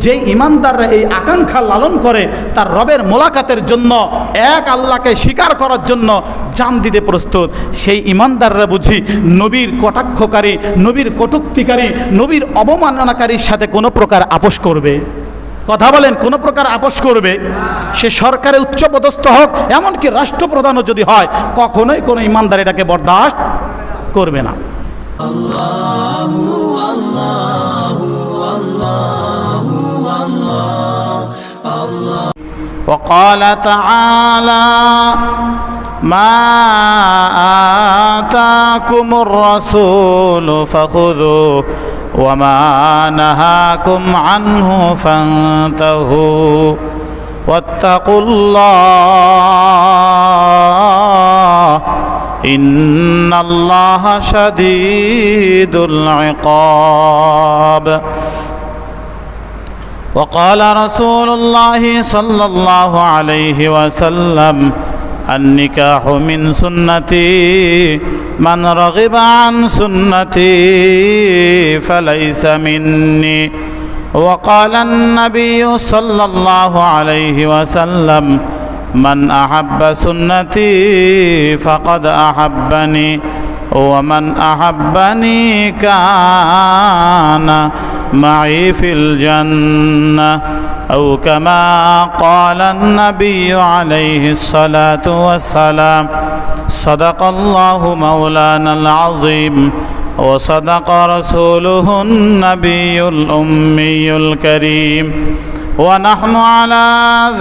যে ইমানদাররা এই আকাঙ্ক্ষা লালন করে তার রবের মোলাকাতের জন্য, এক আল্লাহকে স্বীকার করার জন্য জান দিতে প্রস্তুত, সেই ইমানদাররা বুঝি নবীর কটাক্ষকারী, নবীর কটূক্তিকারী, নবীর অবমাননাকারীর সাথে কোনো প্রকার আপোষ করবে? কথা বলেন, কোনো প্রকার আপোষ করবে? সে সরকারে উচ্চপদস্থ হোক, এমনকি রাষ্ট্রপ্রধানও যদি হয়, কখনোই কোনো ইমানদার এটাকে বরদাস্ত করবে না। আল্লাহু আল্লাহু আল্লাহু আল্লাহ। وقال تعالى ما آتاكم الرسول فخذوه وما نهاكم عنه فانتهوا واتقوا الله إن الله شديد العقاب. وقال رسول الله صلى الله عليه وسلم النكاح من سنتي من رغب عن سنتي فليس مني. وقال النبي صلى الله عليه وسلم من أحب سنتي فقد أحبني ومن أحبني كان معي في الجنة أو كما قال النبي عليه الصلاة والسلام. صدق الله مولانا العظيم وصدق رسوله النبي الأمي الكريم ونحن على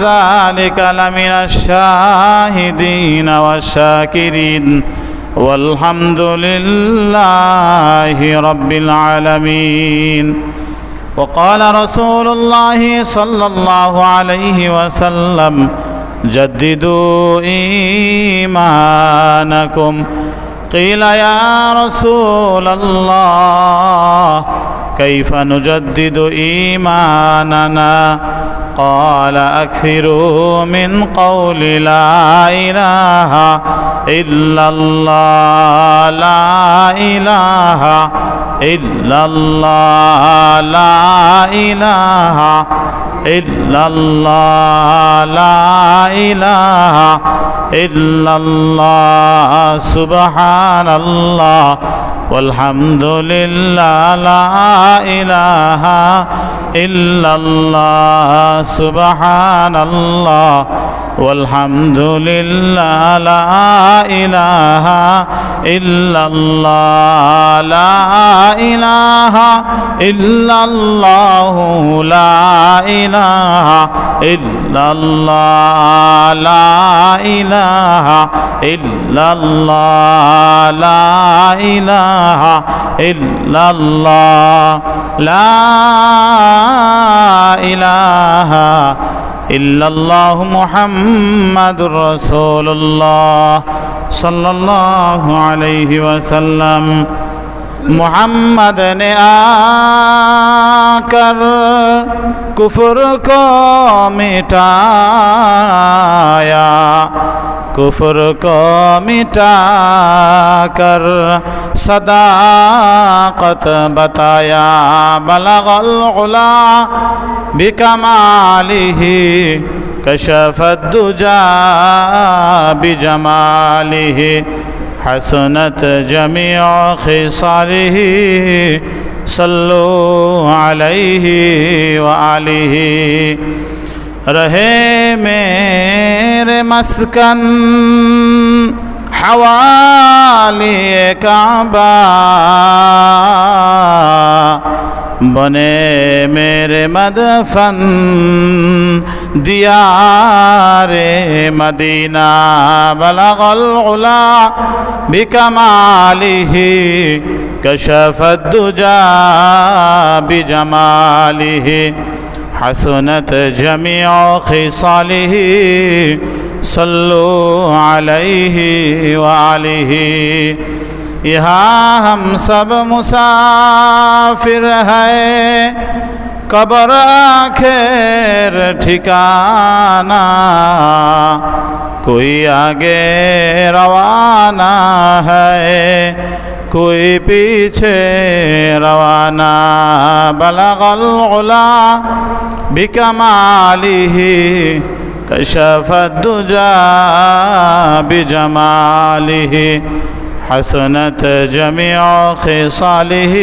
ذلك لمن الشاهدين والشاكرين والحمد لله رب العالمين. وقال رسول الله صلى الله عليه وسلم جددوا إيمانكم. قيل يا رسول الله كيف نجدد إيماننا؟ قال أكثروا من قول لا إله إلا الله لا إله إلا الله لا إله إلا الله لا إله إلا الله سبحان الله والحمد لله لا إله إلا الله سبحان الله والحمد لله لا إله إلا الله لا إله إلا الله لا إله إلا الله لا إله إلا الله لا إله إلا الله لا إله إلا الله محمد رسول الله صلى الله عليه وسلم. मोहम्मद ने आकर कुफ्र को मिटाया, कुफ्र को मिटाकर सदाकत बताया. बलगल उला बिकमालिही कशफत दुजा बिजमालिही हसनत जमीअ खिसालिही सल्लु अलैहि व आलिहि. रहे मेरे मस्कन हवाली काबा, बने मेरे मदफन दियारे मदीना. बलगल उला बिकमालिही कशफत दुजा बिजमालिही हसनत जमीअ खिसालिही सल्लु अलैहि व आलिहि. यहाँ हम सब मुसाफिर है, कब्र आखिर ठिकाना. कोई आगे रवाना है, कोई पीछे रवाना. बलगल उला بكماله كشف الدجى بجماله حسنت جميع خصاله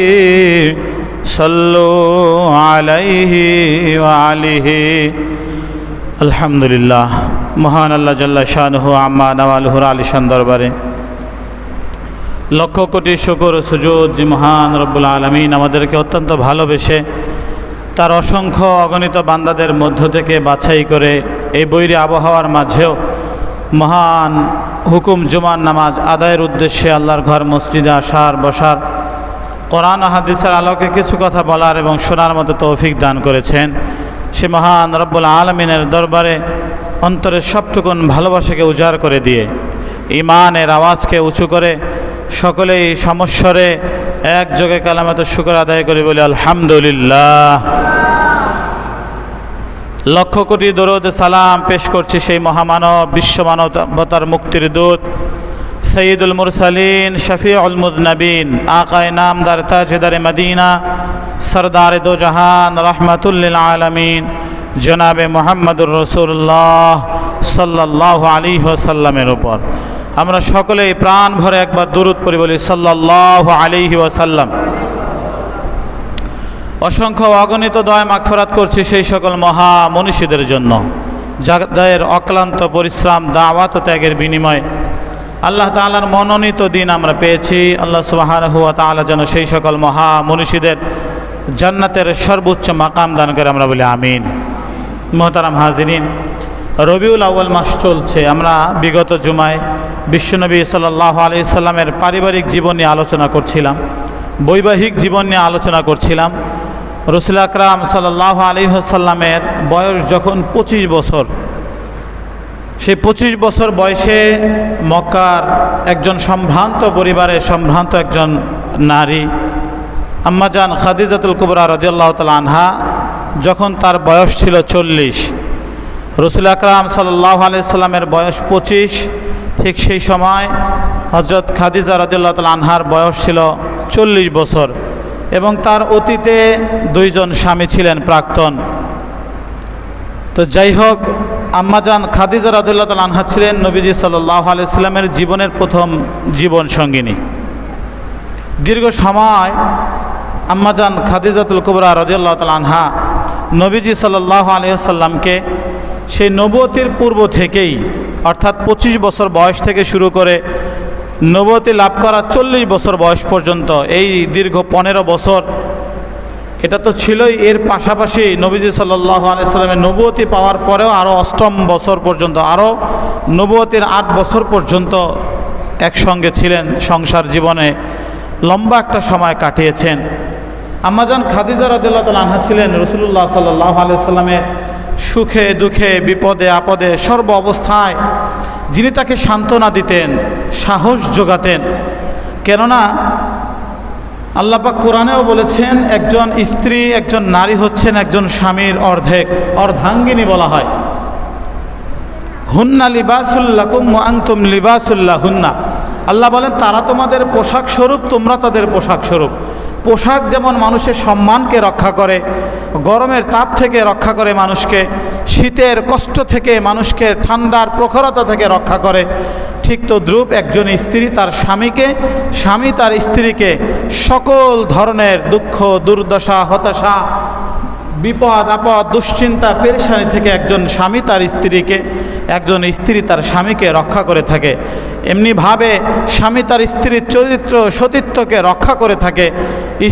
صلوا عليه وعليه আলহামদুলিল্লাহ। মহান আল্লাহ জাল্লা শানুহু আম্মা নওয়ালুহুর আলিশান দরবারে লক্ষ কোটি শুকর সুজুদ যে মহান রব্বুল আলামিন আমাদেরকে অত্যন্ত ভালোবেসে তার অসংখ্য অগণিত বান্দাদের মধ্য থেকে বাছাই করে এই বৈরী আবহাওয়ার মাঝেও মহান হুকুম জুমার নামাজ আদায়ের উদ্দেশ্যে আল্লাহর ঘর মসজিদে আসার বসার কোরআন ও হাদিসের আলোকে কিছু কথা বলার এবং শোনার মতো তৌফিক দান করেছেন। সে মহান রব্বুল আলামিনের দরবারে অন্তরের সবটুকুন ভালোবাসাকে উজাড় করে দিয়ে ঈমানের আওয়াজকে উঁচু করে সকলেই সমস্বরে একযোগে কালামাতুশ শুকর আদায় করে বলি আলহামদুলিল্লাহ। লক্ষ কোটি দরুদ সালাম পেশ করছি সেই মহামানব বিশ্ব মানবতার মুক্তির দূত সৈয়দুল মুরসালিন শফিউল মুযনবিন আকায়ে নামদার তাজদারে মদিনা সরদার দো জাহান রহমাতুল লিল আলামিন জনাবে মুহাম্মদুর রাসূলুল্লাহ সাল্লাল্লাহু আলাইহি ওয়াসাল্লামের উপর আমরা সকলেই প্রাণ ভরে একবার দুরূদ পড়ি বলি সাল্লাল্লাহু আলাইহি ওয়াসাল্লাম। অসংখ্য অগণিত দয়া মাগফিরাত করছি সেই সকল মহা মনীষীদের জন্য যাদের অক্লান্ত পরিশ্রম দাওয়াত ও ত্যাগের বিনিময়ে আল্লাহ তাআলার মনোনীত দিন আমরা পেয়েছি। আল্লাহ সুবহানাহু ওয়া তাআলা যেন সেই সকল মহা মনীষীদের জান্নাতের সর্বোচ্চ মাকাম দান করে আমরা বলি আমিন। মুহতারাম হাজিরিন, রবিউল আউয়াল মাস চলছে। আমরা বিগত জুমায় বিশ্বনবী সাল্লাল্লাহু আলাইহি সাল্লামের পারিবারিক জীবন নিয়ে আলোচনা করছিলাম, বৈবাহিক জীবন নিয়ে আলোচনা করছিলাম। রাসূল আকরাম সাল্লাল্লাহু আলাইহি সাল্লামের বয়স যখন 25 বছর, সেই 25 বছর বয়সে মক্কার একজন সম্ভ্রান্ত পরিবারের সম্ভ্রান্ত একজন নারী আম্মাজান খাদিজাতুল কুবরা রাদিয়াল্লাহু তাআলা আনহা যখন তার বয়স ছিল 40, রাসূল আকরাম সাল্লাল্লাহু আলাইহি সাল্লামের বয়স 25, ঠিক সেই সময় হযরত খাদিজা রাদিয়াল্লাহু তাআলা আনহার বয়স ছিল 40 বছর এবং তার অতীতে দুইজন স্বামী ছিলেন প্রাক্তন। তো যাই হোক, আম্মাজান খাদিজা রাদিয়াল্লাহু তাআলা আনহা ছিলেন নবীজি সাল্লাল্লাহু আলাইহি সাল্লামের জীবনের প্রথম জীবন সঙ্গিনী। দীর্ঘ সময় আম্মাজান খাদিজাতুল কুবরা রাদিয়াল্লাহু তাআলা আনহা নবীজি সাল্লাল্লাহু আলাইহি সাল্লামকে সেই নবুয়তির পূর্ব থেকেই অর্থাৎ 25 বছর বয়স থেকে শুরু করে নবুয়তি লাভ করা 40 বছর বয়স পর্যন্ত এই দীর্ঘ 15 বছর এটা তো ছিলই। এর পাশাপাশি নবীজি সাল্লাল্লাহু আলাইহি সাল্লামের নবুয়তি পাওয়ার পরেও আরও 8ম বছর পর্যন্ত, আরও নবুয়তির 8 বছর পর্যন্ত একসঙ্গে ছিলেন, সংসার জীবনে লম্বা একটা সময় কাটিয়েছেন। আম্মাজান খাদিজা রাদিয়াল্লাহু তাআলা আনহা ছিলেন রাসূলুল্লাহ সাল্লাল্লাহু আলাইহি সাল্লামের সুখে দুঃখে বিপদে আপদে সর্ব অবস্থায় যিনি তাকে সান্ত্বনা দিতেন, সাহস যোগাতেন। কেননা আল্লাহ পাক কোরআনেও বলেছেন একজন স্ত্রী, একজন নারী হচ্ছেন একজন স্বামীর অর্ধেক, অর্ধাঙ্গিনী বলা হয়। হুন্না লিবাসুল লাকুম ওয়া আনতুম লিবাসুল লাহুন্না। আল্লাহ বলেন তারা তোমাদের পোশাক স্বরূপ, তোমরা তাদের পোশাক স্বরূপ। পোশাক যেমন মানুষের সম্মানকে রক্ষা করে, গরমের তাপ থেকে রক্ষা করে মানুষকে, শীতের কষ্ট থেকে মানুষকে ঠান্ডার প্রখরতা থেকে রক্ষা করে, ঠিক তদ্রূপ একজন স্ত্রী তার স্বামীকে, স্বামী তার স্ত্রীকে সকল ধরনের দুঃখ দুর্দশা হতাশা বিপদ আপদ দুশ্চিন্তা পেরেশানি থেকে একজন স্বামী তার স্ত্রীকে, একজন স্ত্রী তার স্বামীকে রক্ষা করে থাকে। এমনিভাবে স্বামী তার স্ত্রীর চরিত্র সতীত্বকে রক্ষা করে থাকে,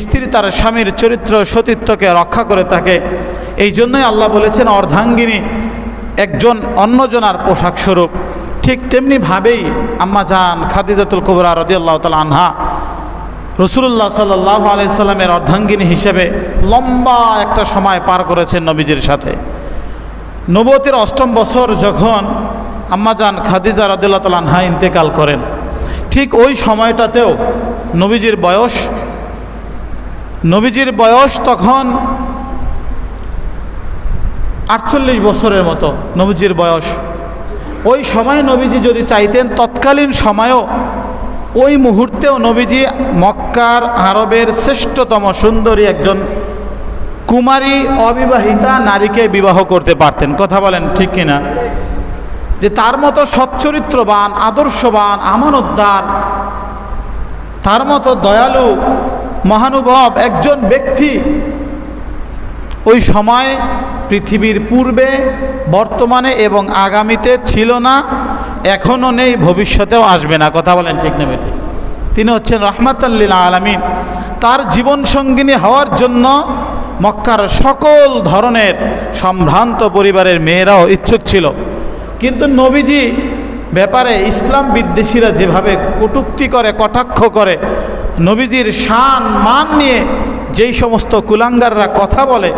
স্ত্রী তার স্বামীর চরিত্র সতীত্বকে রক্ষা করে থাকে। এই জন্যই আল্লাহ বলেছেন অর্ধাঙ্গিনী একজন অন্যজনার পোশাক স্বরূপ। ঠিক তেমনিভাবেই আম্মাজান খাদিজাতুল কুবরা রাদিয়াল্লাহু তাআলা আনহা রাসূলুল্লাহ সাল্লাল্লাহু আলাইহি সাল্লামের অর্ধাঙ্গিনী হিসেবে লম্বা একটা সময় পার করেছেন নবীজির সাথে। নবুয়তের 8ম বছর যখন আম্মাজান খাদিজা রাদিয়াল্লাহু তাআলা আনহা ইন্তেকাল করেন, ঠিক ওই সময়টাতেও নবীজির বয়স তখন 48 বছরের মতো নবীজির বয়স। ওই সময় নবীজি যদি চাইতেন তৎকালীন সময়েও ওই মুহূর্তেও নবীজি মক্কার আরবের শ্রেষ্ঠতম সুন্দরী একজন কুমারী অবিবাহিতা নারীকে বিবাহ করতে পারতেন। কথা বলেন ঠিক কিনা? যে তার মতো সচ্চরিত্রবান, আদর্শবান, আমানতদার, তার মতো দয়ালু, মহানুভব একজন ব্যক্তি ওই সময় পৃথিবীর পূর্বে, বর্তমানে এবং আগামীতে ছিল না, এখনও নেই, ভবিষ্যতেও আসবে না। কথা বলেন ঠিক না বেঠিক? তিনি হচ্ছেন রাহমাতাল লিল আলামিন। তার জীবন সঙ্গিনী হওয়ার জন্য মক্কার সকল ধরনের সম্ভ্রান্ত পরিবারের মেয়েরাও ইচ্ছুক ছিল। কিন্তু নবীজি ব্যাপারে ইসলাম বিদ্বেষীরা যেভাবে কটূক্তি করে, কটাক্ষ করে, নবীজির শান মান নিয়ে যেই সমস্ত কুলাঙ্গাররা কথা বলে,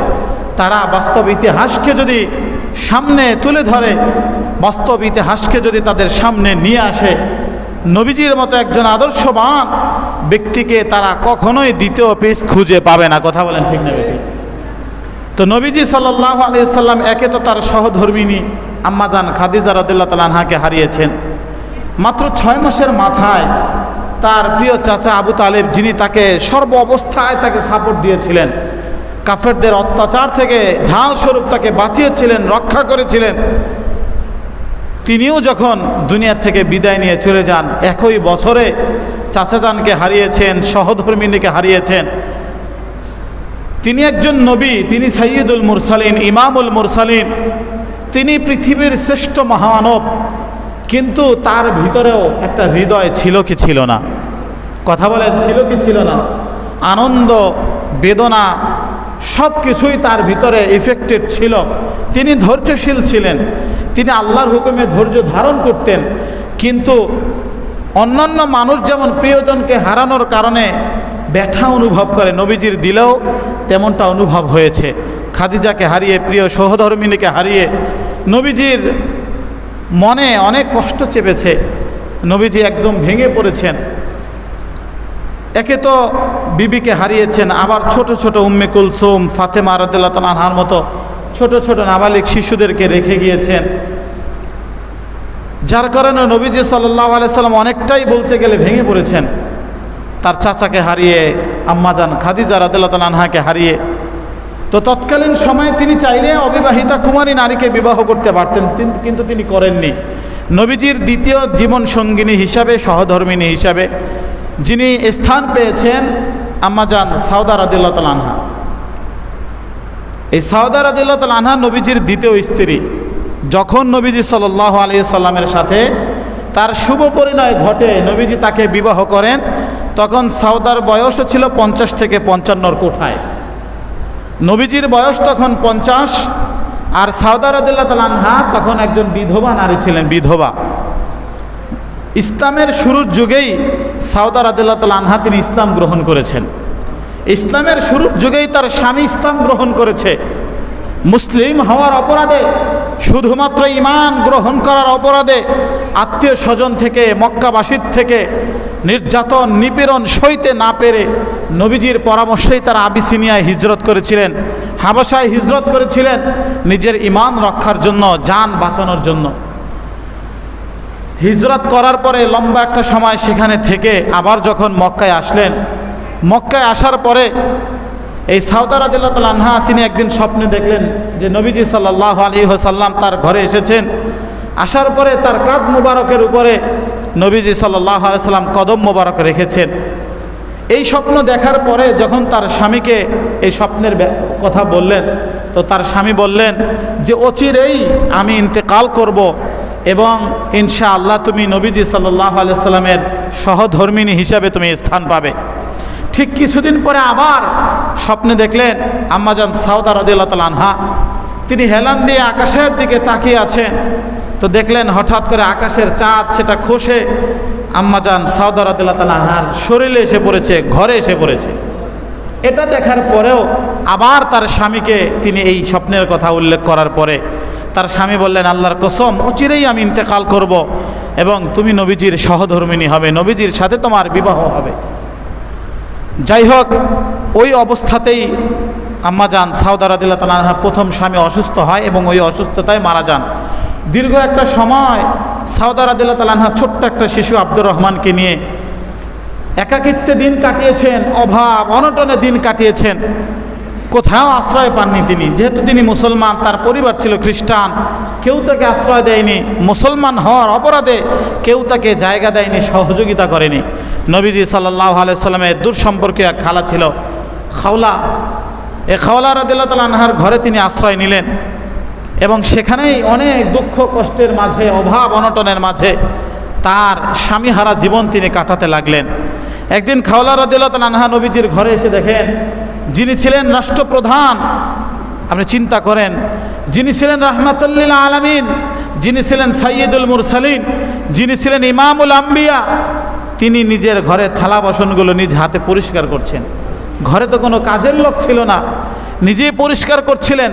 তারা বাস্তব ইতিহাসকে যদি সামনে তুলে ধরে, বাস্তব ইতিহাসকে যদি তাদের সামনে নিয়ে আসে, নবীজির মতো একজন আদর্শবান ব্যক্তিকে তারা কখনোই দ্বিতীয় পেজ খুঁজে পাবে না। কথা বলেন ঠিক না বেঠিক? তো নবীজি সাল্লাল্লাহু আলাইহি সাল্লাম একে তো তার সহধর্মিণী আম্মাজান খাদিজা রাদিয়াল্লাহু তাআলা আনহাকে হারিয়েছেন। মাত্র 6 মাসের মাথায় তার প্রিয় চাচা আবু তালেব, যিনি তাকে সর্ব অবস্থায় তাকে সাপোর্ট দিয়েছিলেন, কাফেরদের অত্যাচার থেকে ঢাল স্বরূপ তাকে বাঁচিয়েছিলেন, রক্ষা করেছিলেন, তিনিও যখন দুনিয়া থেকে বিদায় নিয়ে চলে যান, একই বছরে চাচাজানকে হারিয়েছেন, সহধর্মিণীকে হারিয়েছেন। তিনি একজন নবী, তিনি সাইয়্যিদুল মুরসালিন, ইমামুল মুরসালিন, তিনি পৃথিবীর শ্রেষ্ঠ মহামানব, কিন্তু তার ভিতরেও একটা হৃদয় ছিল কি ছিল না? কথা বলেন, ছিল কি ছিল না? আনন্দ, বেদনা সব কিছুই তার ভিতরে ইফেক্টেড ছিল। তিনি ধৈর্যশীল ছিলেন, তিনি আল্লাহর হুকুমে ধৈর্য ধারণ করতেন। কিন্তু অন্যান্য মানুষ যেমন প্রিয়জনকে হারানোর কারণে ব্যথা অনুভব করে, নবীজির দিলেও তেমনটা অনুভব হয়েছে। খাদিজাকে হারিয়ে, প্রিয় সহধর্মিণীকে হারিয়ে নবীজির মনে অনেক কষ্ট চেপেছে। নবীজি একদম ভেঙে পড়েছেন। একে তো বিবিকে হারিয়েছেন, আবার ছোট ছোট উম্মে কুলসুম, ফাতেমা রাদিয়াল্লাহু তাআলা আনহার মতো ছোট ছোট নাবালিগ শিশুদেরকে রেখে গিয়েছেন, যার কারণে নবীজি সাল্লাল্লাহু আলাইহি সাল্লাম অনেকটাই বলতে গেলে ভেঙে পড়েছেন। তার চাচাকে হারিয়ে, আম্মাজান খাদিজা রাদিয়াল্লাহু তাআলা আনহাকে হারিয়ে। তো তৎকালীন সময়ে তিনি চাইলে অবিবাহিতা কুমারী নারীকে বিবাহ করতে পারতেন, কিন্তু তিনি করেননি। নবীজির দ্বিতীয় জীবন সঙ্গিনী হিসাবে, সহধর্মিণী হিসাবে যিনি স্থান পেয়েছেন, আম্মাজান সাউদা রাদিয়াল্লাহু তাআলা আনহা। এই সাউদা রাদিয়াল্লাহু তাআলা আনহা নবীজির দ্বিতীয় স্ত্রী। যখন নবীজি সাল্লাল্লাহু আলাইহি সাল্লামের সাথে তার শুভ পরিণয় ঘটে, নবীজি তাকে বিবাহ করেন, তখন সাউদার বয়সও ছিল 50 থেকে 55 কোঠায়। নবীজির বয়স তখন 50, আর সাউদা রাদিয়াল্লাহু তাআলা আনহা তখন একজন বিধবা নারী ছিলেন, বিধবা। ইসলামের শুরুর যুগেই সাউদা রাদিয়াল্লাহু তাআলা আনহা তিনি ইসলাম গ্রহণ করেছেন। ইসলামের শুরুর যুগেই তার স্বামী ইসলাম গ্রহণ করেছে। মুসলিম হওয়ার অপরাধে, শুধুমাত্র ঈমান গ্রহণ করার অপরাধে আত্মীয় স্বজন থেকে, মক্কাবাসীর থেকে নির্যাতন, নিপীড়ন সইতে না পেরে নবীজির পরামর্শেই তারা আবিসিনিয়ায় হিজরত করেছিলেন, হাবশায় হিজরত করেছিলেন নিজের ঈমান রক্ষার জন্য, জান বাঁচানোর জন্য। হিজরত করার পরে লম্বা একটা সময় সেখানে থেকে আবার যখন মক্কায় আসলেন, মক্কায় আসার পরে এই সাউদা রাদিয়াল্লাহু তাআলা আনহা তিনি একদিন স্বপ্নে দেখলেন যে নবীজি সাল্লাল্লাহু আলাইহি ওয়াসাল্লাম তার ঘরে এসেছেন। আসার পরে তার কাঁধ মুবারকের উপরে নবীজি সাল্লাল্লাহু আলাইহি ওয়াসাল্লাম কদম মুবারক রেখেছেন। এই স্বপ্ন দেখার পরে যখন তার স্বামীকে এই স্বপ্নের কথা বললেন, তো তার স্বামী বললেন যে অচিরেই আমি ইন্তেকাল করব এবং ইনশাআল্লাহ তুমি নবীজি সাল্লাল্লাহু আলাইহি ওয়াসাল্লামের সহধর্মিণী হিসাবে তুমি স্থান পাবে। ঠিক কিছুদিন পরে আবার স্বপ্নে দেখলেন আম্মাজান সাউদা রাদিয়াল্লাহু তাআলা আনহা তিনি হেলান দিয়ে আকাশের দিকে তাকিয়ে আছেন। তো দেখলেন হঠাৎ করে আকাশের চাঁদ সেটা খসে আম্মাজান সাউদা রাদিয়াল্লাহু তাআলা আনহার শরীরে এসে পড়েছে, ঘরে এসে পড়েছে। এটা দেখার পরেও আবার তার স্বামীকে তিনি এই স্বপ্নের কথা উল্লেখ করার পরে তার স্বামী বললেন, আল্লাহর কসম অচিরেই আমি ইন্তেকাল করব এবং তুমি নবীজির সহধর্মিণী হবে, নবীজির সাথে তোমার বিবাহ হবে। যাই হোক, ওই অবস্থাতেই আম্মাজান সাউদা রাদিয়াল্লাহু তাআলা আনহা প্রথম স্বামী অসুস্থ হয় এবং ওই অসুস্থতায় মারা যান। দীর্ঘ একটা সময় সাউদা রাদিয়াল্লাহু তাআলা আনহা ছোট্ট একটা শিশু আব্দুর রহমানকে নিয়ে একাকিত্বে দিন কাটিয়েছেন, অভাব অনটনে দিন কাটিয়েছেন। কোথাও আশ্রয় পাননি তিনি, যেহেতু তিনি মুসলমান, তার পরিবার ছিল খ্রিস্টান, কেউ তাকে আশ্রয় দেয়নি। মুসলমান হওয়ার অপরাধে কেউ তাকে জায়গা দেয়নি, সহযোগিতা করেনি। নবীজি সাল্লাল্লাহু আলাইহি সাল্লামের দূর সম্পর্কে এক খালা ছিল খাওলা। এ খাওলা রাদিয়াল্লাহু তাআলা আনহার ঘরে তিনি আশ্রয় নিলেন এবং সেখানেই অনেক দুঃখ কষ্টের মাঝে, অভাব অনটনের মাঝে তার স্বামীহারা জীবন তিনি কাটাতে লাগলেন। একদিন খাওলা রাদিয়াল্লাহু তাআলা আনহা নবীজির ঘরে এসে দেখেন, যিনি ছিলেন রাষ্ট্রপ্রধান, আপনি চিন্তা করেন, যিনি ছিলেন রাহমাতুল লিল আলামিন, যিনি ছিলেন সাইয়্যিদুল মুরসালিন, যিনি ছিলেন ইমামুল আম্বিয়া, তিনি নিজের ঘরে থালা বাসনগুলো নিজ হাতে পরিষ্কার করছেন। ঘরে তো কোনো কাজের লোক ছিল না, নিজেই পরিষ্কার করছিলেন।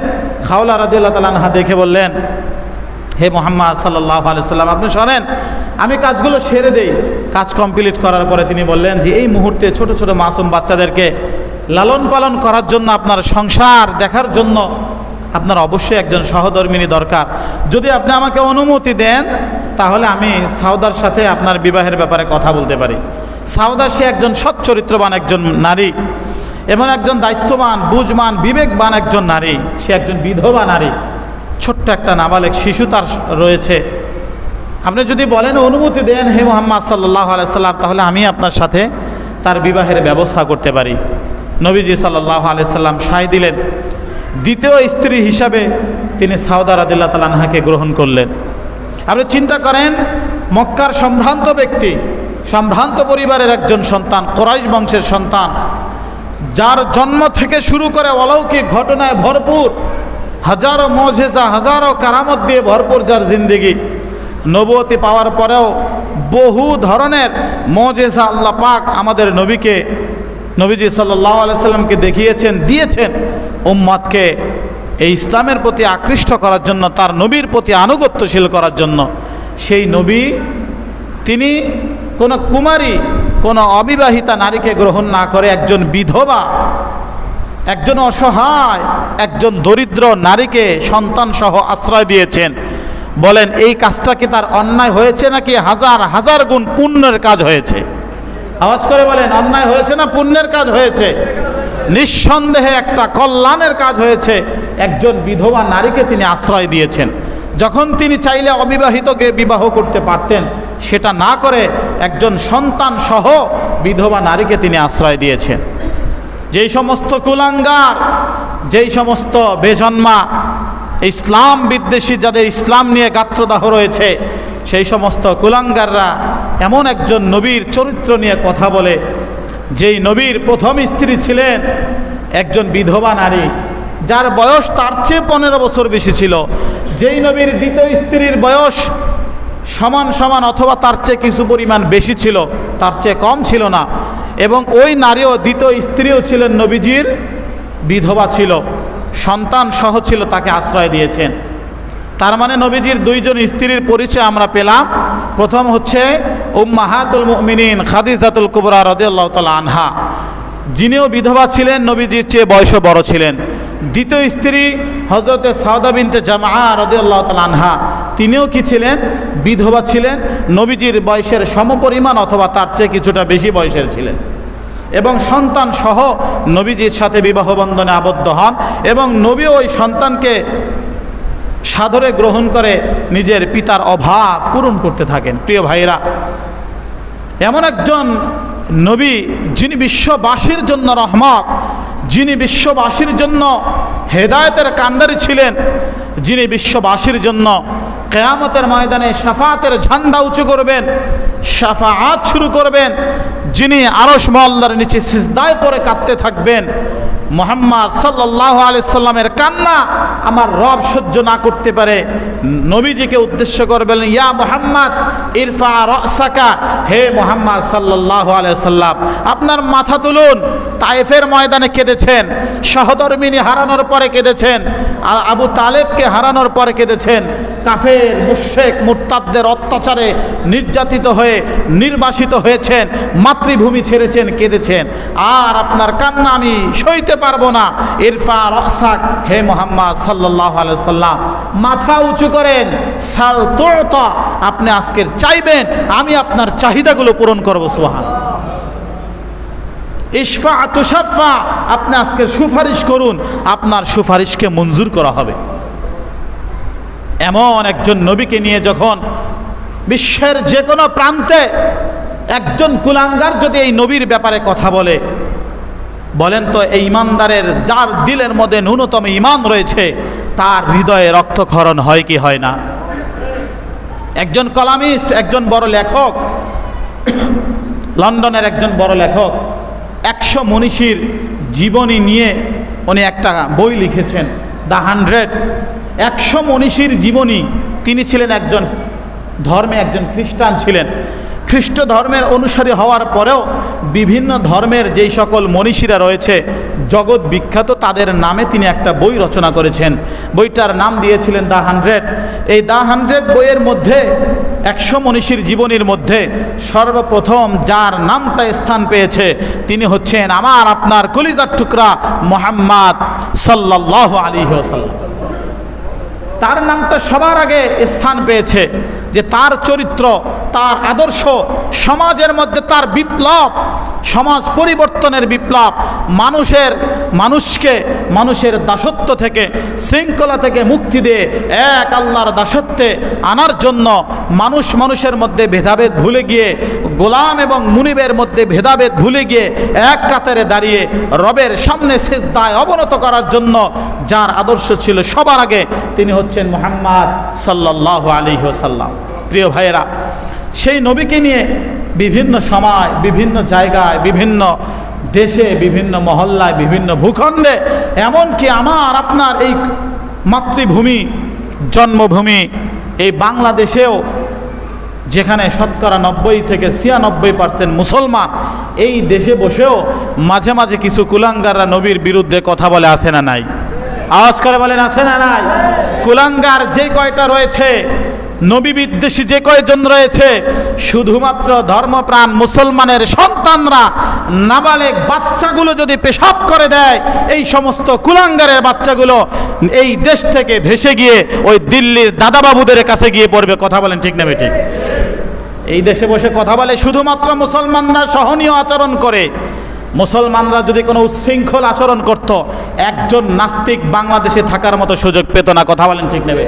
খাওলা রাদিয়াল্লাহু তাআলা আনহা দেখে বললেন, হে মুহাম্মদ সাল্লাল্লাহু আলাইহি সাল্লাম, আপনি শোনেন, আমি কাজগুলো সেরে দেই। কাজ কমপ্লিট করার পরে তিনি বললেন যে এই মুহূর্তে ছোট ছোট মাসুম বাচ্চাদেরকে লালন পালন করার জন্য, আপনার সংসার দেখার জন্য আপনার অবশ্যই একজন সহধর্মিণী দরকার। যদি আপনি আমাকে অনুমতি দেন তাহলে আমি সাউদার সাথে আপনার বিবাহের ব্যাপারে কথা বলতে পারি। সাউদা সে একজন সৎ চরিত্রবান একজন নারী, এমন একজন দায়িত্ববান, বুঝমান, বিবেকবান একজন নারী। সে একজন বিধবা নারী, ছোট্ট একটা নাবালেক শিশু তার রয়েছে। আপনি যদি বলেন, অনুমতি দেন হে মুহাম্মদ সাল্লাল্লাহু আলাইহি সাল্লাম, তাহলে আমি আপনার সাথে তার বিবাহের ব্যবস্থা করতে পারি। নবীজি সাল্লাল্লাহু আলাইহি সাল্লাম সায় দিলেন। দ্বিতীয় স্ত্রী হিসাবে তিনি সাউদা রাদিয়াল্লাহু তাআলা আনহাকে গ্রহণ করলেন। আপনি চিন্তা করেন, মক্কার সম্ভ্রান্ত ব্যক্তি, সম্ভ্রান্ত পরিবারের একজন সন্তান, কুরাইশ বংশের সন্তান, যার জন্ম থেকে শুরু করে অলৌকিক ঘটনায় ভরপুর, হাজারো মুজিজা, হাজারো কারামত দিয়ে ভরপুর যার জিন্দেগি, নবুয়তি পাওয়ার পরেও বহু ধরনের মুজিজা আল্লাহ পাক আমাদের নবীজি সাল্লাল্লাহু আলাইহি সাল্লামকে দেখিয়েছেন, দিয়েছেন উম্মতকে এই ইসলামের প্রতি আকৃষ্ট করার জন্য, তার নবীর প্রতি আনুগত্যশীল করার জন্য। সেই নবী তিনি কোনো কুমারী, কোনো অবিবাহিতা নারীকে গ্রহণ না করে একজন বিধবা, একজন অসহায়, একজন দরিদ্র নারীকে সন্তান সহ আশ্রয় দিয়েছেন। বলেন, এই কাজটা কি তার অন্যায় হয়েছে নাকি হাজার হাজার গুণ পুণ্যের কাজ হয়েছে? আওয়াজ করে বলেন, অন্যায় হয়েছে না পুণ্যের কাজ হয়েছে? নিঃসন্দেহে একটা কল্যাণের কাজ হয়েছে। একজন বিধবা নারীকে তিনি আশ্রয় দিয়েছেন। যখন তিনি চাইলে অবিবাহিতকে বিবাহ করতে পারতেন, সেটা না করে একজন সন্তান সহ বিধবা নারীকে তিনি আশ্রয় দিয়েছেন। যেই সমস্ত কুলাঙ্গার, যেই সমস্ত বেজন্মা ইসলাম বিদ্বেষী, যাদের ইসলাম নিয়ে গাত্রদাহ রয়েছে, সেই সমস্ত কুলাঙ্গাররা এমন একজন নবীর চরিত্র নিয়ে কথা বলে, যেই নবীর প্রথম স্ত্রী ছিলেন একজন বিধবা নারী, যার বয়স তার চেয়ে 15 বছর বেশি ছিল। যেই নবীর দ্বিতীয় স্ত্রীর বয়স সমান সমান অথবা তার চেয়ে কিছু পরিমাণ বেশি ছিল, তার চেয়ে কম ছিল না। এবং ওই নারীও, দ্বিতীয় স্ত্রীও ছিলেন নবীজির বিধবা ছিল, সন্তান সহ ছিল, তাকে আশ্রয় দিয়েছেন। তার মানে নবীজির দুইজন স্ত্রীর পরিচয় আমরা পেলাম। প্রথম হচ্ছে উম্মাহাতুল মুমিনিন খাদিজাতুল কুবরা রাদিয়াল্লাহু তাআলা আনহা, যিনিও বিধবা ছিলেন, নবীজির চেয়ে বয়সে বড় ছিলেন। দ্বিতীয় স্ত্রী হযরতে সাউদা বিনতে জামআ রাদিয়াল্লাহু তাআলা আনহা, তিনিও কি ছিলেন? বিধবা ছিলেন, নবীজির বয়সের সমপরিমাণ অথবা তার চেয়ে কিছুটা বেশি বয়সের ছিলেন, এবং সন্তান সহ নবীজির সাথে বিবাহ বন্ধনে আবদ্ধ হন। এবং নবী ওই সন্তানকে সাদরে গ্রহণ করে নিজের পিতার অভাব পূরণ করতে থাকেন। প্রিয় ভাইরা, এমন একজন নবী যিনি বিশ্ববাসীর জন্য রহমত, যিনি বিশ্ববাসীর জন্য হেদায়েতের কাণ্ডারি ছিলেন, যিনি বিশ্ববাসীর জন্য কিয়ামতের ময়দানে শাফাআতের ঝান্ডা উঁচু করবেন, শাফাআত শুরু করবেন, যিনি আরশ মহল্লার নিচে সিজদায় পড়ে কাঁদতে থাকবেন। মুহাম্মদ সাল্লাল্লাহু আলাইহি সাল্লামের কান্না আমার রব সহ্য না করতে পারে, নবীজিকে উদ্দেশ্য করে বলেন, ইয়া মুহাম্মদ ইরফা রাসাকা, হে মুহাম্মদ সাল্লাল্লাহু আলাইহি সাল্লাম, আপনার মাথা তুলুন। তায়েফের ময়দানে কেঁদেছেন, সহধর্মিনী হারানোর পরে কেঁদেছেন, আবু তালেবকে হারানোর পরে কেঁদেছেন, কাফের মুশরিক মুরতাদদের অত্যাচারে নির্যাতিত হয়ে নির্বাসিত হয়েছেন, মাতৃভূমি ছেড়েছেন, কেঁদেছেন। আর আপনার কান্না আমি সইতে পারবো না। ইরফা রাসাক, হে মুহাম্মদ সাল্লাল্লাহু আলাইহি সাল্লাম, মাথা উঁচু করেন। সাল তুতা, আপনি আজকের চাইবেন, আমি আপনার চাহিদাগুলো পূরণ করব। সুবহানাল্লাহ। ইশফা তুশাফা, আপনি আজকে সুপারিশ করুন, আপনার সুপারিশকে মঞ্জুর করা হবে। এমন একজন নবীকে নিয়ে যখন বিশ্বের যে কোনো প্রান্তে একজন কুলাঙ্গার যদি এই নবীর ব্যাপারে কথা বলে, বলেন তো এই ইমানদারের যার দিলের মধ্যে ন্যূনতম ইমান রয়েছে তার হৃদয়ে রক্তক্ষরণ হয় কি হয় না? একজন কলামিস্ট, একজন বড় লেখক, লন্ডনের একজন বড় লেখক 100 মনীষীর জীবনী নিয়ে উনি একটা বই লিখেছেন, দ্য 100। 100 মনীষীর জীবনী। তিনি ছিলেন একজন ধর্মে একজন খ্রিস্টান ছিলেন। খ্রিস্ট ধর্মের অনুসারী হওয়ার পরেও বিভিন্ন ধর্মের যেই সকল মনীষীরা রয়েছে জগৎ বিখ্যাত, তাদের নামে তিনি একটা বই রচনা করেছেন। বইটার নাম দিয়েছিলেন দ্য 100। এই দ্য 100 বইয়ের মধ্যে 100 মনীষীর জীবনীর মধ্যে সর্বপ্রথম যার নামটা স্থান পেয়েছে তিনি হচ্ছেন আমার আপনার কলিজার টুকরা মুহাম্মদ সাল্লাল্লাহু আলাইহি ওয়াসাল্লাম। তার নামটা সবার আগে স্থান পেয়েছে, যে তার চরিত্র, তার আদর্শ, সমাজের মধ্যে তার বিপ্লব, সমাজ পরিবর্তনের বিপ্লব, মানুষের দাসত্ব থেকে, শৃঙ্খলা থেকে মুক্তি দিয়ে এক আল্লাহর দাসত্বে আনার জন্য মানুষের মধ্যে ভেদাভেদ ভুলে গিয়ে, গোলাম এবং মুনিবের মধ্যে ভেদাভেদ ভুলে গিয়ে এক কাতারে দাঁড়িয়ে রবের সামনে সিজদায় অবনত করার জন্য যার আদর্শ ছিল সবার আগে তিনি হচ্ছেন মুহাম্মদ সাল্লাল্লাহু আলাইহি ওয়াসাল্লাম। প্রিয় ভাইয়েরা, সেই নবীকে নিয়ে বিভিন্ন সময়, বিভিন্ন জায়গায়, বিভিন্ন দেশে, বিভিন্ন মহল্লায়, বিভিন্ন ভূখণ্ডে, এমনকি আমার আপনার এই মাতৃভূমি, জন্মভূমি এই বাংলাদেশেও, যেখানে শতকরা 90 থেকে 96% মুসলমান, এই দেশে বসেও মাঝে মাঝে কিছু কুলাঙ্গাররা নবীর বিরুদ্ধে কথা বলে, আছে না নাই? আওয়াজ করে বলেন, আছে না নাই? কুলাঙ্গার যে কয়টা রয়েছে, নবী বিদ্বেষী যে কয়জন রয়েছে, শুধুমাত্র ধর্মপ্রাণ মুসলমানের সন্তানরা, নাবালেগ বাচ্চাগুলো যদি পেশাব করে দেয়, এই সমস্ত কুলাঙ্গারের বাচ্চাগুলো এই দেশ থেকে ভেসে গিয়ে ওই দিল্লির দাদাবাবুদের কাছে গিয়ে পড়বে। কথা বলেন ঠিক না ঠিক? এই দেশে বসে কথা বলে শুধুমাত্র মুসলমানরা সহনীয় আচরণ করে। মুসলমানরা যদি কোনো উচ্ছৃঙ্খল আচরণ করত, একজন নাস্তিক বাংলাদেশে থাকার মতো সুযোগ পেত না। কথা বলেন ঠিক নেবে?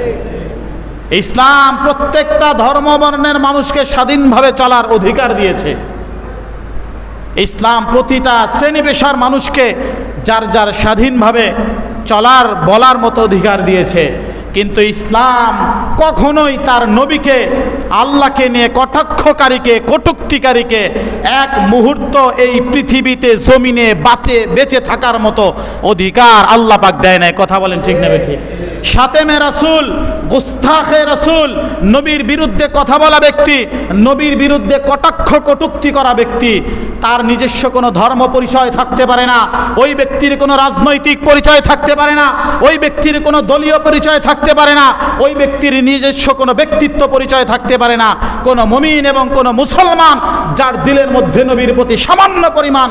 ইসলাম প্রত্যেকটা ধর্মবর্ণের মানুষকে স্বাধীনভাবে চলার অধিকার দিয়েছে। ইসলাম প্রতিটা শ্রেণী পেশার মানুষকে যার যার স্বাধীনভাবে চলার বলার মতো অধিকার দিয়েছে। কিন্তু ইসলাম কখনোই তার নবীকে, আল্লাহকে নিয়ে কটাক্ষকারীকে, কটূক্তিকারীকে এক মুহূর্ত এই পৃথিবীতে জমিনে বেঁচে থাকার মতো অধিকার আল্লাহ পাক দেয় নাই। কথা বলেন ঠিক না ঠিক? শাতেমে রাসূল, গুস্তাখে রাসূল, নবীর বিরুদ্ধে কথা বলা ব্যক্তি, নবীর বিরুদ্ধে কটাক্ষ কটূক্তি করা ব্যক্তি, তার নিজস্ব কোনো ধর্ম পরিচয় থাকতে পারে না, ওই ব্যক্তির কোনো রাজনৈতিক পরিচয় থাকতে পারে না, ওই ব্যক্তির কোনো দলীয় পরিচয় থাকতে পারে না, ওই ব্যক্তির নিজস্ব কোনো ব্যক্তিত্ব পরিচয় থাকতে পারে না। কোনো মুমিন এবং কোনো মুসলমান যার দিলের মধ্যে নবীর প্রতি সামান্য পরিমাণ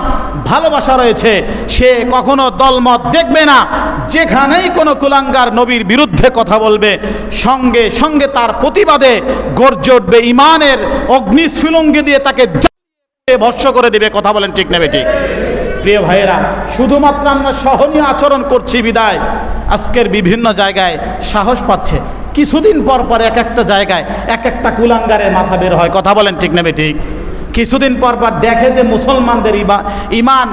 ভালোবাসা রয়েছে, সে কখনো দলমত দেখবে না। যেখানেই কোনো কুলাঙ্গার নবীর বিরুদ্ধে কথা বলবে, সঙ্গে সঙ্গে তার প্রতিবাদে গর্জে উঠবে, ইমানের অগ্নিস্ফুলিঙ্গ দিয়ে তাকে ভস্ম করে দিবে। কথা বলেন ঠিক নেবে ঠিক? প্রিয় ভাইয়েরা, শুধুমাত্র আমরা সহনীয় আচরণ করছি বিদায় আজকের বিভিন্ন জায়গায় সাহস পাচ্ছে। কিছুদিন পর পর এক একটা জায়গায় এক একটা কুলাঙ্গারের মাথা বের হয়। কথা বলেন ঠিক নেবে ঠিক? কিছুদিন পর পর দেখে যে মুসলমানদের ইমান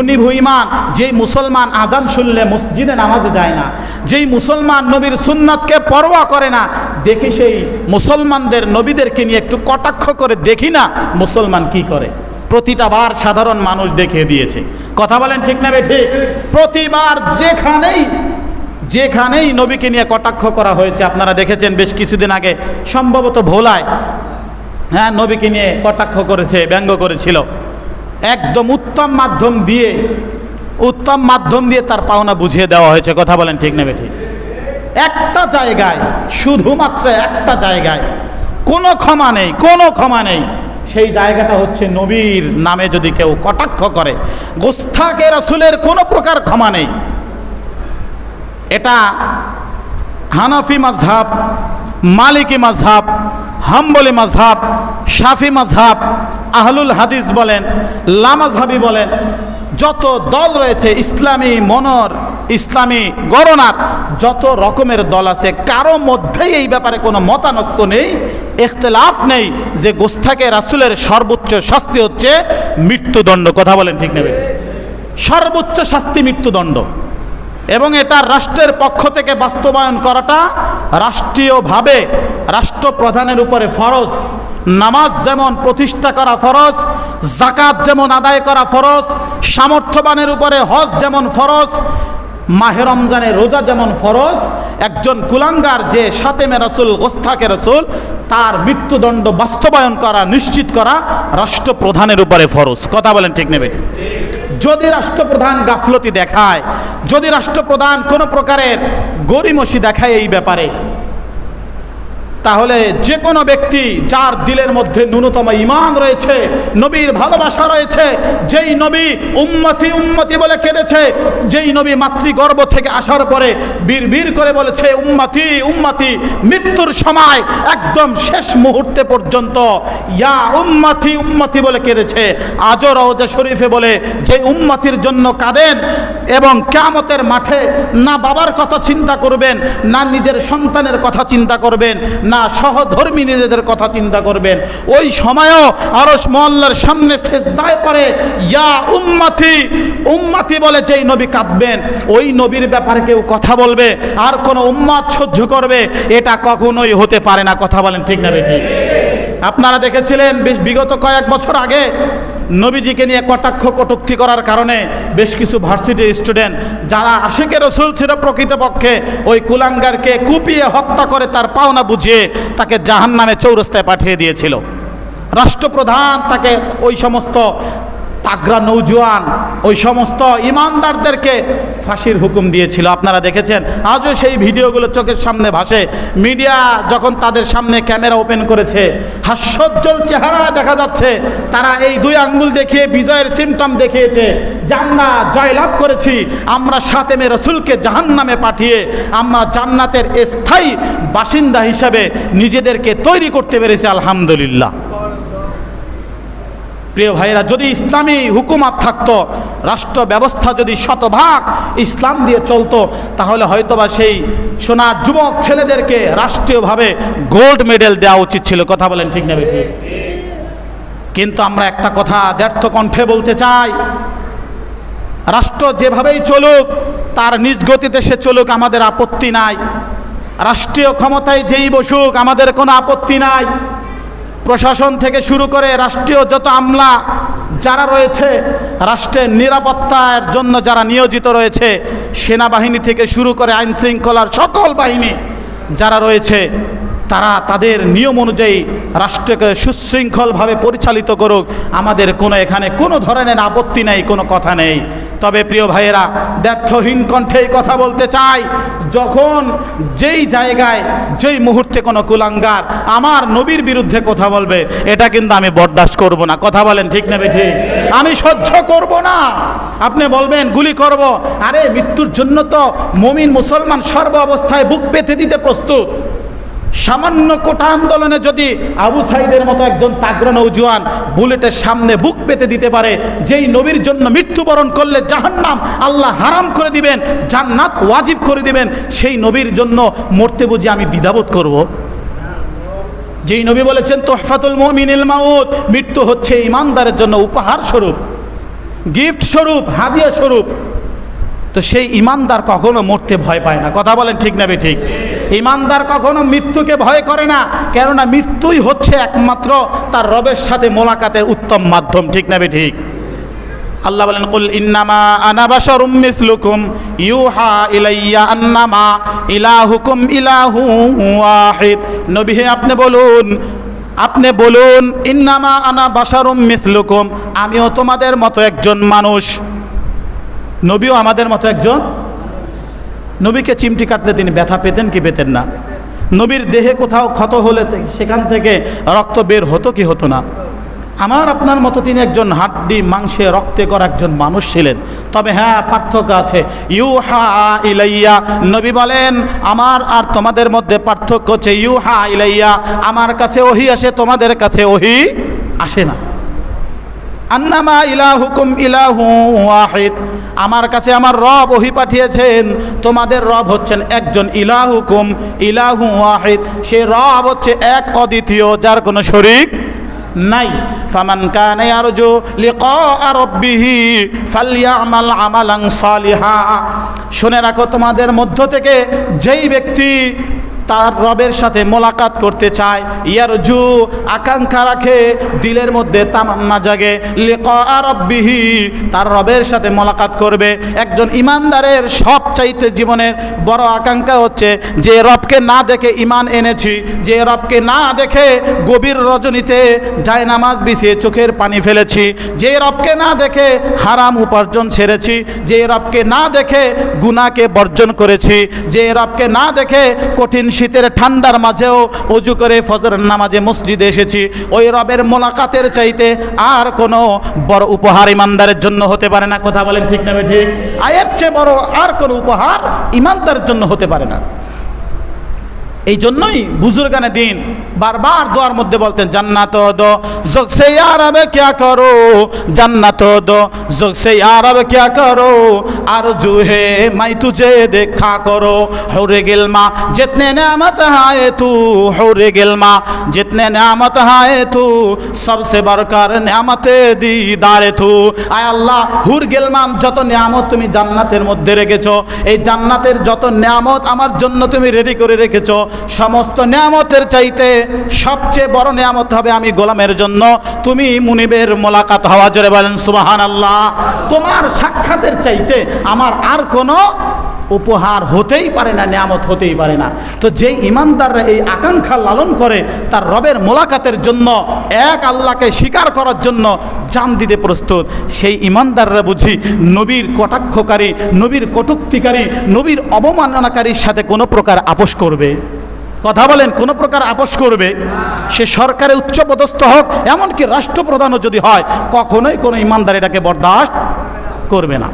নিভু ইমান, যেই মুসলমান আজান শুনলে মসজিদে নামাজে যায় না, যেই মুসলমান নবীর সুন্নাতকে পরোয়া করে না, দেখি সেই মুসলমানদের নবীদেরকে নিয়ে একটু কটাক্ষ করে দেখি না মুসলমান কি করে। প্রতিটা বার সাধারণ মানুষ দেখিয়ে দিয়েছে। কথা বলেন ঠিক না ঠিক? প্রতিবার যেখানেই নবীকে নিয়ে কটাক্ষ করা হয়েছে, আপনারা দেখেছেন বেশ কিছুদিন আগে সম্ভবত ভোলায়, হ্যাঁ, নবীকে নিয়ে কটাক্ষ করেছে, ব্যঙ্গ করেছিল। একদম উত্তম মাধ্যম দিয়ে তার পাওনা বুঝিয়ে দেওয়া হয়েছে। কথা বলেন ঠিক নেবে ঠিক? একটা জায়গায়, শুধুমাত্র একটা জায়গায় কোনো ক্ষমা নেই। সেই জায়গাটা হচ্ছে নবীর নামে যদি কেউ কটাক্ষ করে, গোস্তাখে রাসূলের কোনো প্রকার ক্ষমা নেই। এটা হানাফি মাযহাব, মালিকি মাযহাব, হাম্বলি মাযহাব, শাফি মাযহাব, আহলুল হাদিস বলেন, লামাযহাবি বলেন, যত দল রয়েছে ইসলামী মনর, ইসলামী গণনার যত রকমের দল আছে, কারো মধ্যেই এই ব্যাপারে কোনো মতানৈক্য নেই, ইখতিলাফ নেই যে গোস্তাকে রাসূলের সর্বোচ্চ শাস্তি হচ্ছে মৃত্যুদণ্ড। কথা বলেন ঠিক নেবে? সর্বোচ্চ শাস্তি মৃত্যুদণ্ড, এবং এটা রাষ্ট্রের পক্ষ থেকে বাস্তবায়ন করাটা রাষ্ট্রীয়ভাবে রাষ্ট্রপ্রধানের উপরে ফরজ। নামাজ যেমন প্রতিষ্ঠা করা ফরজ, যাকাত যেমন আদায় করা ফরজ, সামর্থ্যবানের উপরে হজ যেমন ফরজ, মাহে রমজানে রোজা যেমন ফরজ, একজন কুলাঙ্গার যে শাতেমে রাসূল, গোস্তাকে রাসূল, তার মৃত্যুদণ্ড বাস্তবায়ন করা, নিশ্চিত করা রাষ্ট্রপ্রধানের উপরে ফরজ। কথা বলেন ঠিক নেবে? যদি রাষ্ট্রপ্রধান গাফলতি দেখায়, যদি রাষ্ট্রপ্রধান কোনো প্রকারের গরিমসি দেখায় এই ব্যাপারে, তাহলে যে কোনো ব্যক্তি যার দিলের মধ্যে ন্যূনতম ঈমান রয়েছে, নবীর ভালোবাসা রয়েছে, যেই নবী উম্মতি উম্মতি বলে কেঁদেছে, যেই নবী মাতৃগর্ভ থেকে আসার পরে বীর করে বলেছে উম্মতি উম্মতি, মৃত্যুর সময় একদম শেষ মুহূর্তে পর্যন্ত ইয়া উম্মতি উম্মতি বলে কেঁদেছে, আজও রওজা শরীফে বলে যে উম্মতির জন্য কাঁদেন, এবং কিয়ামতের মাঠে না বাবার কথা চিন্তা করবেন, না নিজের সন্তানের কথা চিন্তা করবেন, না সহধর্মী নিজেদের কথা চিন্তা করবেন, ওই সময়ও আরশ মহল্লার সামনে সেজদায় পড়ে ইয়া উম্মতি উম্মতি বলে যেই নবী কাঁদবেন, ওই নবীর ব্যাপারে কেউ কথা বলবে আর কোন উম্মত সহ্য করবে, এটা কখনোই হতে পারে না। কথা বলেন ঠিক না বেঠিক? আপনারা দেখেছিলেন বিগত কয়েক বছর আগে নবীজিকে নিয়ে কটাক্ষ কটূক্তি করার কারণে বেশ কিছু ভার্সিটির স্টুডেন্ট যারা আশিকে রাসূল ছিল প্রকৃতপক্ষে, ওই কুলাঙ্গারকে কুপিয়ে হত্যা করে তার পাওনা বুঝিয়ে তাকে জাহান্নামে চৌরাস্তায় পাঠিয়ে দিয়েছিল। রাষ্ট্রপ্রধান তাকে ওই সমস্ত তাগড়া নৌজওয়ান, ওই সমস্ত ইমানদারদেরকে ফাঁসির হুকুম দিয়েছিল। আপনারা দেখেছেন, আজও সেই ভিডিওগুলো চোখের সামনে ভাসে। মিডিয়া যখন তাদের সামনে ক্যামেরা ওপেন করেছে, হাস্যোজ্জ্বল চেহারা দেখা যাচ্ছে, তারা এই দুই আঙ্গুল দেখিয়ে বিজয়ের সিমটম দেখিয়েছে যে আমরা জয়লাভ করেছি, আমরা শাতেমে রাসূলকে জাহান্নামে পাঠিয়ে আমরা জান্নাতের স্থায়ী বাসিন্দা হিসাবে নিজেদেরকে তৈরি করতে পেরেছি, আলহামদুলিল্লাহ। প্রিয় ভাইরা, যদি ইসলামী হুকুমত থাকতো, রাষ্ট্র ব্যবস্থা যদি শতভাগ ইসলাম দিয়ে চলতো, তাহলে হয়তোবা সেই সোনার যুবক ছেলেদেরকে রাষ্ট্রীয়ভাবে গোল্ড মেডেল দেওয়া উচিত ছিল। কথা বলেন ঠিক না বেঠিক? কিন্তু আমরা একটা কথা দ্ব্যর্থ কণ্ঠে বলতে চাই, রাষ্ট্র যেভাবেই চলুক, তার নিজ গতিতে সে চলুক, আমাদের আপত্তি নাই। রাষ্ট্রীয় ক্ষমতায় যেই বসুক, আমাদের কোনো আপত্তি নাই। প্রশাসন থেকে শুরু করে রাষ্ট্রীয় যত আমলা যারা রয়েছে, রাষ্ট্রের নিরাপত্তার জন্য যারা নিয়োজিত রয়েছে, সেনাবাহিনী থেকে শুরু করে আইন শৃঙ্খলার সকল বাহিনী যারা রয়েছে, তারা তাদের নিয়ম অনুযায়ী রাষ্ট্রকে সুশৃঙ্খলভাবে পরিচালিত করুক, আমাদের কোনো এখানে কোনো ধরনের আপত্তি নেই, কোনো কথা নেই। তবে প্রিয় ভাইয়েরা, ব্যর্থহীন কণ্ঠে এই কথা বলতে চাই, যখন যেই জায়গায় যেই মুহূর্তে কোনো কুলাঙ্গার আমার নবীর বিরুদ্ধে কথা বলবে, এটা কিন্তু আমি বরদাস্ত করব না। কথা বলেন ঠিক না বেঠিক? আমি সহ্য করব না। আপনি বলবেন গুলি করব, আরে মৃত্যুর জন্য তো মুমিন মুসলমান সর্ব অবস্থায় বুক পেতে দিতে প্রস্তুত। সামান্য কোটা আন্দোলনে যদি আবু সাইদের মতো একজন তাগড়া নৌজওয়ান বুলেটের সামনে বুক পেতে দিতে পারে, যেই নবীর জন্য মৃত্যুবরণ করলে জাহান্নাম আল্লাহ হারাম করে দিবেন, জান্নাত ওয়াজিব করে দিবেন, সেই নবীর জন্য মরতে বুঝি আমি দ্বিধাবোধ করব? যেই নবী বলেছেন তুহফাতুল মুমিনিল মাউত, মৃত্যু হচ্ছে ইমানদারের জন্য উপহার স্বরূপ, গিফট স্বরূপ, হাদিয়া স্বরূপ। তো সেই ইমানদার কখনো মরতে ভয় পায় না। কথা বলেন ঠিক না বেঠিক? ইমানদার কখনো মৃত্যুকে ভয় করে না, কেননা মৃত্যুই হচ্ছে একমাত্র তার রবের সাথে মোলাকাতের উত্তম মাধ্যম। ঠিক না বেঠিক? আল্লাহ বলেন কুল ইন্নামা আনা বাশারুম মিসলুকুম ইউহা ইলাইয়া আন্নামা ইলাহুকুম ইলাহু ওয়াহিদ। নবী হে, আপনি বলুন ইন্নামা আনা বাশারুম মিসলুকুম, আমিও তোমাদের মতো একজন মানুষ। নবীও আমাদের মতো একজন। নবীকে চিমটি কাটলে তিনি ব্যথা পেতেন কি পেতেন না? নবীর দেহে কোথাও ক্ষত হলে সেখান থেকে রক্ত বের হতো কি হতো না? আমার আপনার মতো তিনি একজন হাড্ডি মাংসে রক্তে করা একজন মানুষ ছিলেন। তবে হ্যাঁ, পার্থক্য আছে। ইউহা ইলাইয়া, নবী বলেন আমার আর তোমাদের মধ্যে পার্থক্য হচ্ছে ইউহা ইলাইয়া, আমার কাছে ওহী আসে, তোমাদের কাছে ওহী আসে না। আন্নামা ইলাহুকুম ইলাহু ওয়াহিদ, আমার কাছে আমার রব ওহী পাঠিয়েছেন, তোমাদের রব হচ্ছেন একজন। ইলাহুকুম ইলাহু ওয়াহিদ, সে রব হচ্ছে এক অদ্বিতীয়, যার কোনো শরীক নাই। ফামান কানা ইয়ারজু লিকা রাব্বিহি ফালইয়ামাল আমালান সালিহা, শুনে রাখো তোমাদের মধ্য থেকে যেই ব্যক্তি তার রবের সাথে মোলাকাত করতে চায়, ইয়ারজু আকাঙ্ক্ষা রাখে, দিলের মধ্যে তামান্না জাগে, লিকা রাব্বিহি তার রবের সাথে মোলাকাত করবে। একজন ইমানদারের সবচাইতে জীবনের বড় আকাঙ্ক্ষা হচ্ছে যে রবকে না দেখে ঈমান এনেছি, যে রবকে না দেখে গভীর রজনীতে যায় নামাজ বিছিয়ে চোখের পানি ফেলেছি, যে রবকে না দেখে হারাম উপার্জন ছেড়েছি, যে রবকে না দেখে গুনাহকে বর্জন করেছি, যে রবকে না দেখে কঠিন শীতের ঠান্ডার মাঝেও ওযু করে ফজরের নামাজে মসজিদে এসেছি, ওই রবের মোলাকাতের চাইতে আর কোনো বড় উপহার ইমানদারের জন্য হতে পারে না। কথা বলেন ঠিক না ঠিক? এর চেয়ে বড় আর কোনো উপহার ইমানদারের জন্য হতে পারে না। এই জন্যই বুজুর্গানে দিন বারবার দোয়ার মধ্যে বলতেন, জান্নাত দো যোগ সে ইয়ার আবে ক্যা করো, জান্নাত দো যোগ সে ইয়ার আবে ক্যা করো, আরজু হে মাই তুঝে দেখা করো, হৌরে গিলমা জিতনে নেয়ামত হায় তু, হৌরে গিলমা জিতনে নেয়ামত হায় তু, সবসে বরকর নেয়ামতে দিদারে তু। আয় আল্লাহ, হুর গিলমান যত নেয়ামত তুমি জান্নাতের মধ্যে রেখেছো, এই জান্নাতের যত নেয়ামত আমার জন্য তুমি রেডি করে রেখেছো, সমস্ত নেয়ামতের চাইতে সবচেয়ে বড় নেয়ামত হবে আমি গোলামের জন্য তুমি মুনিবের মোলাকাত হওয়া। জোরে বলেন সুবহানাল্লাহ। তোমার সাক্ষাতের চাইতে আমার আর কোনো উপহার হতেই পারে না, নেয়ামত হতেই পারে না। তো যেই ইমানদাররা এই আকাঙ্ক্ষা লালন করে তার রবের মোলাকাতের জন্য, এক আল্লাহকে স্বীকার করার জন্য জান দিতে প্রস্তুত, সেই ইমানদাররা বুঝি নবীর কটাক্ষকারী, নবীর কটূক্তিকারী, নবীর অবমাননাকারীর সাথে কোনো প্রকার আপোষ করবে? কথা বলেন, কোনো প্রকার আপোষ করবে? সে সরকারে উচ্চপদস্থ হোক, এমনকি রাষ্ট্রপ্রধানও যদি হয়, কখনোই কোনো ইমানদার এটাকে বরদাস্ত করবে না।